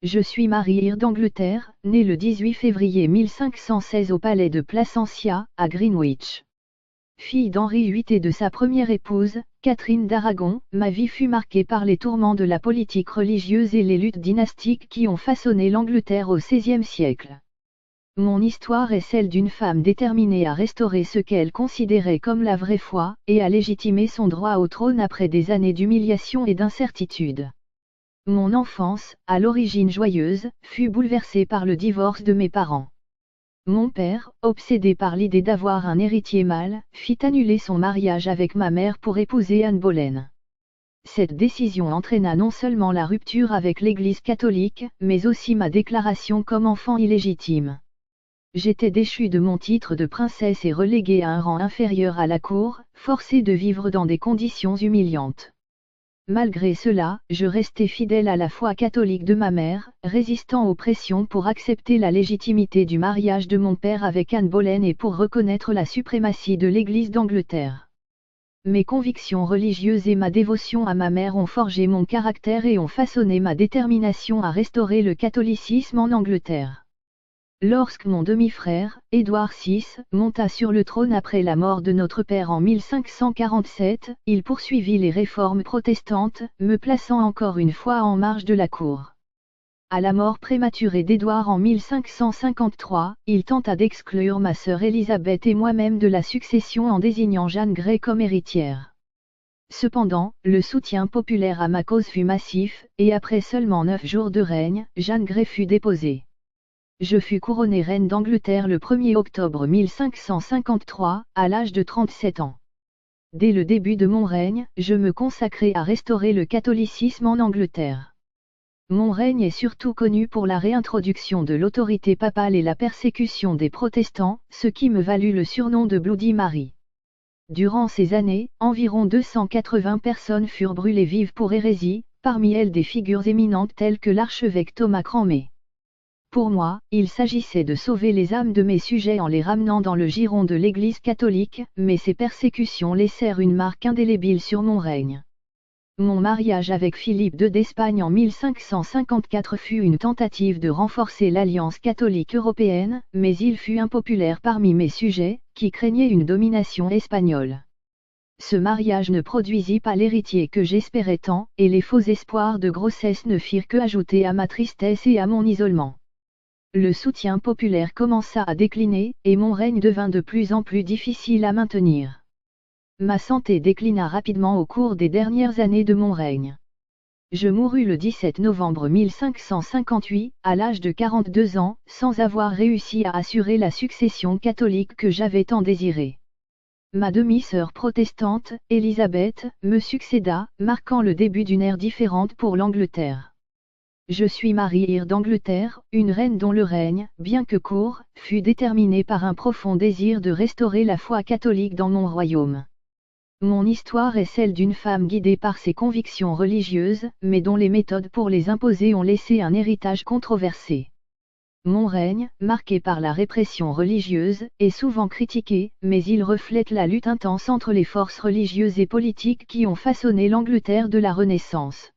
Je suis Marie d'Angleterre, née le 18 février 1516 au palais de Placentia, à Greenwich. Fille d'Henri VIII et de sa première épouse, Catherine d'Aragon, ma vie fut marquée par les tourments de la politique religieuse et les luttes dynastiques qui ont façonné l'Angleterre au XVIe siècle. Mon histoire est celle d'une femme déterminée à restaurer ce qu'elle considérait comme la vraie foi, et à légitimer son droit au trône après des années d'humiliation et d'incertitude. Mon enfance, à l'origine joyeuse, fut bouleversée par le divorce de mes parents. Mon père, obsédé par l'idée d'avoir un héritier mâle, fit annuler son mariage avec ma mère pour épouser Anne Boleyn. Cette décision entraîna non seulement la rupture avec l'Église catholique, mais aussi ma déclaration comme enfant illégitime. J'étais déchue de mon titre de princesse et reléguée à un rang inférieur à la cour, forcée de vivre dans des conditions humiliantes. Malgré cela, je restais fidèle à la foi catholique de ma mère, résistant aux pressions pour accepter la légitimité du mariage de mon père avec Anne Boleyn et pour reconnaître la suprématie de l'Église d'Angleterre. Mes convictions religieuses et ma dévotion à ma mère ont forgé mon caractère et ont façonné ma détermination à restaurer le catholicisme en Angleterre. Lorsque mon demi-frère, Édouard VI, monta sur le trône après la mort de notre père en 1547, il poursuivit les réformes protestantes, me plaçant encore une fois en marge de la cour. À la mort prématurée d'Édouard en 1553, il tenta d'exclure ma sœur Élisabeth et moi-même de la succession en désignant Jeanne Grey comme héritière. Cependant, le soutien populaire à ma cause fut massif, et après seulement 9 jours de règne, Jeanne Grey fut déposée. Je fus couronnée reine d'Angleterre le 1er octobre 1553, à l'âge de 37 ans. Dès le début de mon règne, je me consacrai à restaurer le catholicisme en Angleterre. Mon règne est surtout connu pour la réintroduction de l'autorité papale et la persécution des protestants, ce qui me valut le surnom de Bloody Mary. Durant ces années, environ 280 personnes furent brûlées vives pour hérésie, parmi elles des figures éminentes telles que l'archevêque Thomas Cranmer. Pour moi, il s'agissait de sauver les âmes de mes sujets en les ramenant dans le giron de l'Église catholique, mais ces persécutions laissèrent une marque indélébile sur mon règne. Mon mariage avec Philippe II d'Espagne en 1554 fut une tentative de renforcer l'alliance catholique européenne, mais il fut impopulaire parmi mes sujets, qui craignaient une domination espagnole. Ce mariage ne produisit pas l'héritier que j'espérais tant, et les faux espoirs de grossesse ne firent que ajouter à ma tristesse et à mon isolement. Le soutien populaire commença à décliner, et mon règne devint de plus en plus difficile à maintenir. Ma santé déclina rapidement au cours des dernières années de mon règne. Je mourus le 17 novembre 1558, à l'âge de 42 ans, sans avoir réussi à assurer la succession catholique que j'avais tant désirée. Ma demi-sœur protestante, Élisabeth, me succéda, marquant le début d'une ère différente pour l'Angleterre. Je suis Marie d'Angleterre, une reine dont le règne, bien que court, fut déterminé par un profond désir de restaurer la foi catholique dans mon royaume. Mon histoire est celle d'une femme guidée par ses convictions religieuses, mais dont les méthodes pour les imposer ont laissé un héritage controversé. Mon règne, marqué par la répression religieuse, est souvent critiqué, mais il reflète la lutte intense entre les forces religieuses et politiques qui ont façonné l'Angleterre de la Renaissance.